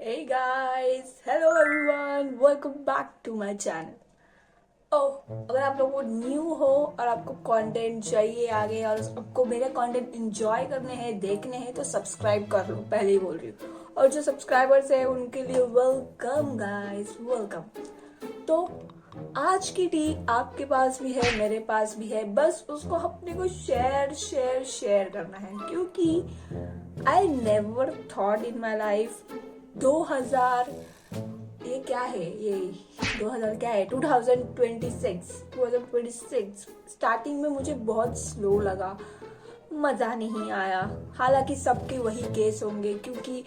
Hey guys, hello everyone, welcome back to my channel. अगर आप लोग न्यू हो और आपको कंटेंट चाहिए आगे और आपको मेरे कंटेंट एंजॉय करने हैं, देखने हैं तो सब्सक्राइब कर लो, पहले ही बोल रही हूँ। और जो सब्सक्राइबर्स हैं उनके लिए वेलकम गाइस, वेलकम। तो आज की टी आपके पास भी है, मेरे पास भी है, बस उसको अपने को शेयर शेयर शेयर करना है, क्योंकि I never thought in my life 2000 ये क्या है, ये 2000 क्या है, 2026 स्टार्टिंग में मुझे बहुत स्लो लगा, मज़ा नहीं आया। हालांकि सबके वही केस होंगे, क्योंकि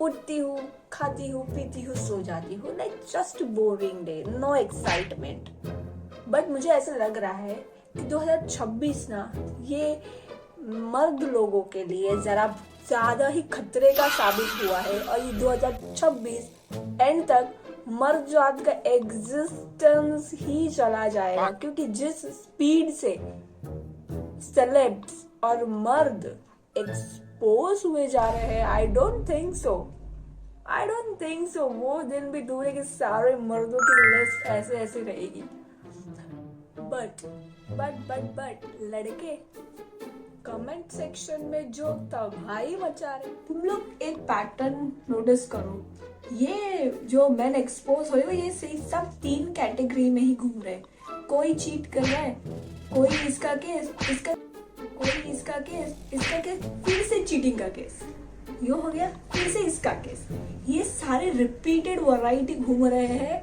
उठती हूँ, खाती हूँ, पीती हूँ, सो जाती हूँ, like just boring day, no excitement. But मुझे ऐसा लग रहा है कि 2026 ना, ये मर्द लोगों के लिए ज़रा ज़्यादा ही खतरे का साबित हुआ है। और ये 2026 एंड तक मर्द जात का एग्जिस्टेंस ही चला जाएगा, क्योंकि जिस स्पीड से सेलेब्स और मर्द एक्सपोज हुए जा रहे हैं, आई डोंट थिंक सो वो दिन भी दूर है कि सारे मर्दों की लिस्ट ऐसे ऐसे रहेगी। बट लड़के कमेंट सेक्शन में जो तबाही मचा रहे, तुम लोग एक पैटर्न नोटिस करो। ये जो मेन एक्सपोज हो रहे, ये सब 3 कैटेगरी में ही घूम रहे हैं। कोई चीट कर रहा है, कोई इसका केस, इसका केस, फिर से चीटिंग का केस, यो हो गया, फिर से इसका केस। ये सारे रिपीटेड वैरायटी घूम रहे हैं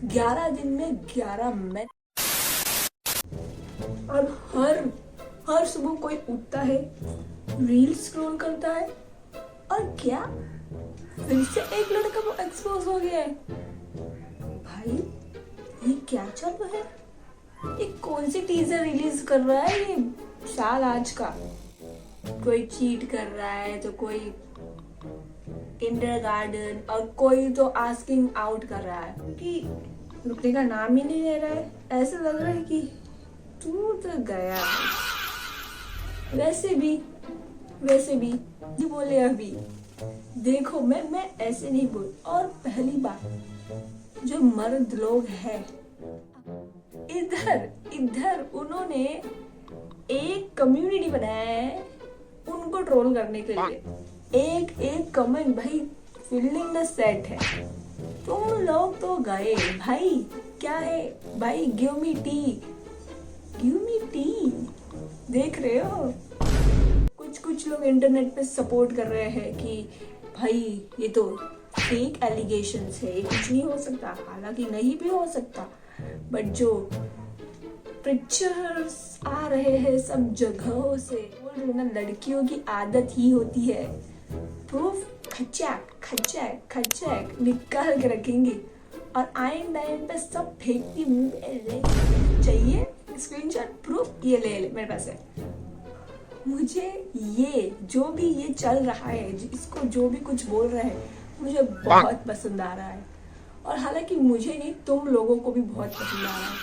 11 दिन में 11 मैच। और हर सुबह कोई उठता है, रील स्क्रॉल करता है, और क्या फिर से एक लड़का वो एक्सपोज हो गया है। भाई ये क्या चल रहा है? ये कौन सी टीजर रिलीज कर रहा है ये साल आज का? कोई चीट कर रहा है तो कोई किंडरगार्टन, और कोई तो आस्किंग आउट कर रहा है, कि रुकने का नाम ही नहीं ले रहा है। ऐसा लग रहा है कि तू तो गया है। वैसे भी जी बोले अभी देखो, मैं ऐसे नहीं बोल। और पहली बात, जो मर्द लोग हैं इधर उन्होंने एक कम्युनिटी बनाया है उनको ट्रोल करने के लिए। एक कमेंट भाई फीलिंग द सेट है। तुम लोग तो गए भाई, क्या है भाई, गिव मी टी देख रहे हो? कुछ लोग इंटरनेट पे सपोर्ट कर रहे हैं कि भाई ये तो फेक एलिगेशंस है, ये कुछ नहीं हो सकता। हालांकि नहीं भी हो सकता, बट जो पिक्चर्स आ रहे हैं सब जगहों से, बोल रहे ना, लड़कियों की आदत ही होती है प्रूफ खचाक निकाल के रखेंगे, और आइन टाइम पे सब फेंकती मुंह पे। चाहिए स्क्रीनशॉट प्रूफ, ये ले मेरे पास है। मुझे ये जो भी ये चल रहा है, इसको जो भी कुछ बोल रहे हैं, मुझे बहुत पसंद आ रहा है। और हालांकि मुझे नहीं, तुम लोगों को भी बहुत पसंद आ रहा है।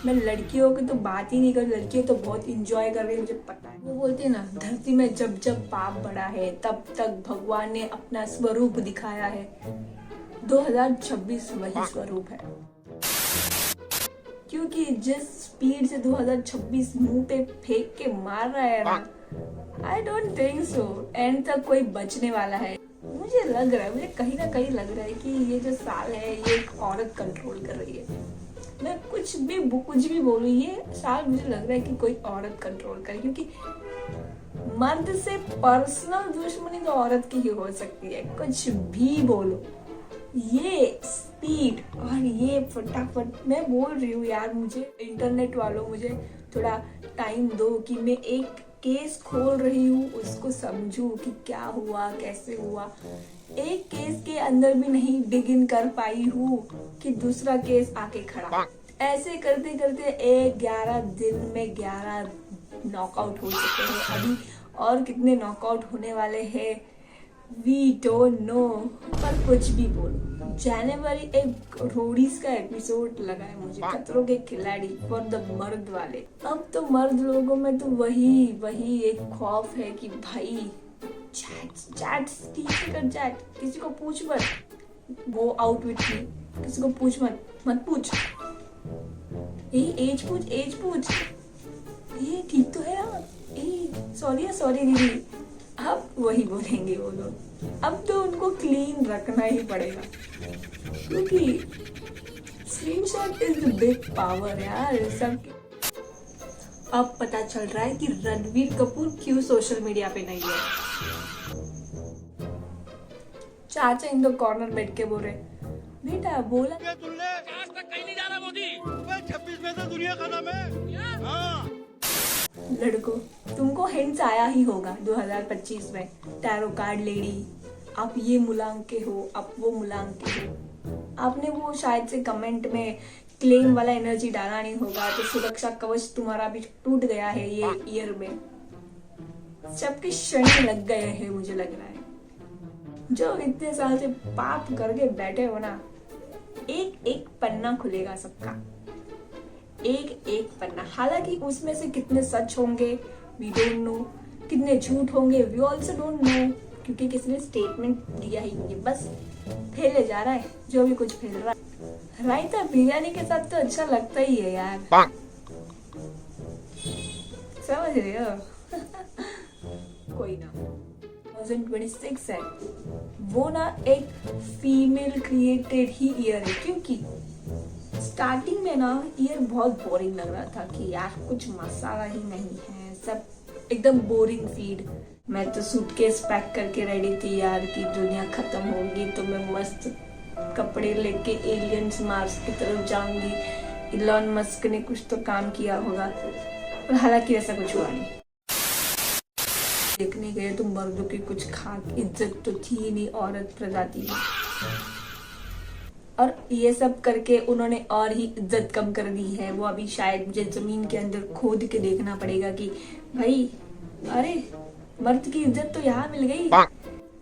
मैं लड़कियों की तो बात ही नहीं कर, लड़कियां तो बहुत इंजॉय कर रही है, मुझे पता है। वो बोलते हैं ना, धरती में जब जब पाप बढ़ा है तब तक भगवान ने अपना स्वरूप दिखाया है। 2026 वही स्वरूप है, क्योंकि जिस स्पीड से 2026 मुंह पे फेंक के मार रहा है ना, I don't think so and तक कोई बचने वाला है। मुझे लग रहा है, मुझे कहीं ना कहीं लग रहा है कि ये जो साल है ये एक औरत कंट्रोल कर रही है। मैं कुछ भी बोलूं, ये साल मुझे लग रहा है कि कोई औरत कंट्रोल करे, क्योंकि मर्द से पर्सनल दुश्मनी तो औरत की ही हो सकती है। कुछ भी बोलो, ये स्पीड और ये फटाफट, मैं बोल रही हूँ यार, मुझे इंटरनेट वालों मुझे थोड़ा टाइम दो कि मैं एक केस खोल रही हूँ, उसको समझूं कि क्या हुआ, कैसे हुआ। एक केस के अंदर भी नहीं डिग इन कर पाई हूँ कि दूसरा केस आके खड़ा। ऐसे करते करते 11 दिन में 11 नॉकआउट हो चुके हैं। अभी और कितने नॉकआउट होने वाले हैं वी डोंट नो। पर कुछ भी बोलो, जनवरी एक रोडीज का एपिसोड लगा है मुझे, खतरों के खिलाड़ी फॉर द मर्द वाले। अब तो मर्द लोगों में तो वही एक खौफ है कि भाई चैट किसी को पूछ मत, गो आउट विथ मी, किसी को पूछ मत पूछ, एज पूछ, ये ठीक तो है ना, सॉरी दीदी। अब वही बोलेंगे वो लोग। अब तो उनको क्लीन रखना ही पड़ेगा, क्योंकि screenshot is the big power यार सब। अब पता चल रहा है कि रणवीर कपूर क्यों सोशल मीडिया पे नहीं है। चाचा इन द कॉर्नर बैठ के बोल रहे, बेटा बोला तुमने आज तक कहीं नहीं जा रहा मोदी, 26 में तो दुनिया का नाम है। हाँ। लड़कों, तुमको हिंट्स आया ही होगा 2025 में, टैरो कार्ड लेडी, आप ये मुलांग के हो, आप वो मुलांग के हो। आपने वो शायद से कमेंट में क्लेम वाला एनर्जी डाला नहीं होगा, तो सुरक्षा कवच तुम्हारा भी टूट गया है ये ईयर में। सबके शनि लग गए हैं मुझे लग रहा है। जो इतने साल से पाप करके बैठे हो ना, एक एक पन्ना खुलेगा सबका, एक पन्ना। हालांकि उसमें से कितने सच होंगे वी डोंट नो, कितने झूठ होंगे वी ऑल्सो डोंट नो, क्योंकि किसी ने स्टेटमेंट दिया ही नहीं, बस फैले जा रहा है जो भी कुछ फैल रहा है। रायता बिरयानी के साथ तो अच्छा लगता ही है यार, समझ रहे हो। कोई ना, 2026 है वो ना, एक फीमेल क्रिएटेड ही ईयर है, क्योंकि स्टार्टिंग में ना ईयर बहुत बोरिंग लग रहा था कि यार कुछ मसाला ही नहीं है, सब एकदम बोरिंग फीड। मैं तो सूटकेस पैक करके रेडी थी यार कि दुनिया खत्म होगी तो मैं मस्त कपड़े लेके एलियंस मार्स की तरफ जाऊंगी। इलॉन मस्क ने कुछ तो काम किया होगा, पर हालांकि ऐसा कुछ हुआ नहीं। देखने गए तो मर्दों की कुछ खास इज्जत तो थी नहीं औरत प्रजाति में, और ये सब करके उन्होंने और ही इज्जत कम कर दी है। वो अभी शायद मुझे जमीन के अंदर खोद के देखना पड़ेगा कि भाई, अरे मर्द की इज्जत तो यहाँ मिल गई,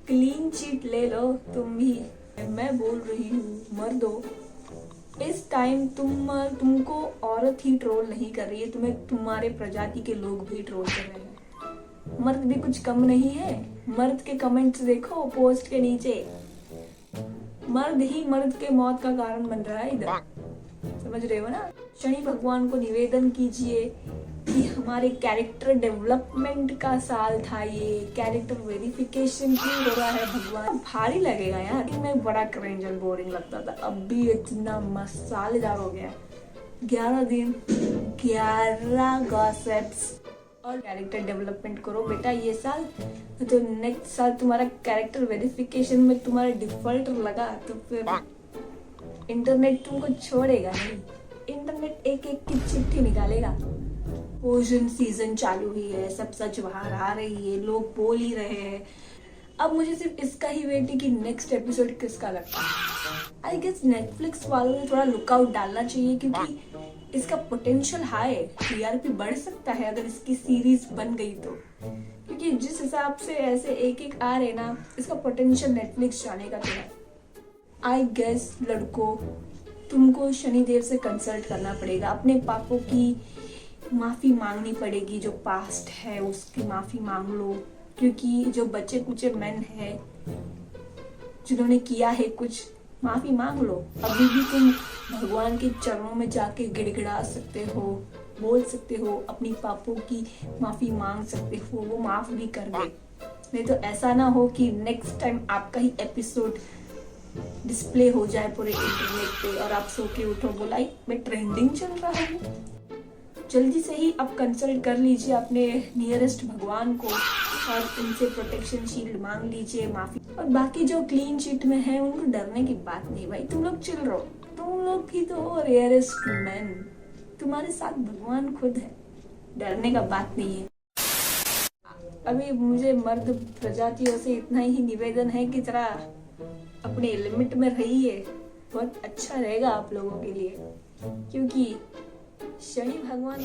क्लीन चिट ले लो तुम भी। मैं बोल रही हूँ मर्दों, इस टाइम तुमको औरत ही ट्रोल नहीं कर रही है, तुम्हें तुम्हारे प्रजाति के लोग भी ट्रोल कर रहे हैं। मर्द भी कुछ कम नहीं है। मर्द के कमेंट्स देखो पोस्ट के नीचे, मर्द ही मर्द के मौत का कारण बन रहा है इधर, समझ रहे हो ना। शनि भगवान को निवेदन कीजिए कि हमारे कैरेक्टर डेवलपमेंट का साल था ये, कैरेक्टर वेरिफिकेशन क्यों हो रहा है भगवान। भारी लगेगा यार, मैं बड़ा क्रिंज और बोरिंग लगता था, अब भी इतना मसालेदार हो गया। 11 दिन 11 गॉसिप्स और कैरेक्टर डेवलपमेंट करो बेटा ये साल, तो नेक्स्ट साल तुम्हारा कैरेक्टर वेरिफिकेशन में तुम्हारा डिफॉल्ट लगा तो फिर इंटरनेट तुमको छोड़ेगा नहीं, इंटरनेट एक एक की चिट्ठी निकालेगा। ओशन सीजन चालू ही है, सब सच बाहर आ रही है, लोग बोल ही रहे हैं। अब मुझे सिर्फ इसका ही वेट है कि नेक्स्ट एपिसोड किसका लगता है। आई गेस नेटफ्लिक्स वालों ने थोड़ा लुकआउट डालना चाहिए, क्योंकि इसका पोटेंशियल हाई है, टीआरपी बढ़ सकता है अगर इसकी सीरीज बन गई तो। क्योंकि जिस हिसाब से ऐसे एक एक आ रहे ना, इसका पोटेंशियल नेटफ्लिक्स जाने का तो है। आई गेस लड़कों, तुमको शनिदेव से कंसल्ट करना पड़ेगा, अपने पापों की माफी मांगनी पड़ेगी, जो पास्ट है उसकी माफी मांग लो। क्योंकि जो बच्चे कुचे मैन है जिन्होंने किया है कुछ, माफी मांग लो। अभी भी तुम भगवान के चरणों में जाके गिड़गिड़ा सकते हो, बोल सकते हो, अपनी पापों की माफी मांग सकते हो, वो माफ भी कर दे। नहीं तो ऐसा ना हो कि नेक्स्ट टाइम आपका ही एपिसोड डिस्प्ले हो जाए पूरे इंटरनेट पे और आप सो के उठो बोला मैं ट्रेंडिंग चल रहा हूँ। जल्दी से ही आप कंसल्ट कर लीजिए अपने नियरेस्ट भगवान को और उनसे प्रोटेक्शन शील्ड मांग लीजिए, माफी। और बाकी जो क्लीन शीट में है उनको डरने की बात नहीं भाई, तुम लोग चिल रहो, तुम लोग भी तो हो रेयरेस्ट मैन, तुम्हारे साथ भगवान खुद है, डरने का बात नहीं है। अभी मुझे मर्द प्रजातियों से इतना ही निवेदन है कि जरा अपने लिमिट में रहिए, बहुत अच्छा रहेगा आप लोगों के लिए, क्योंकि शनि भगवान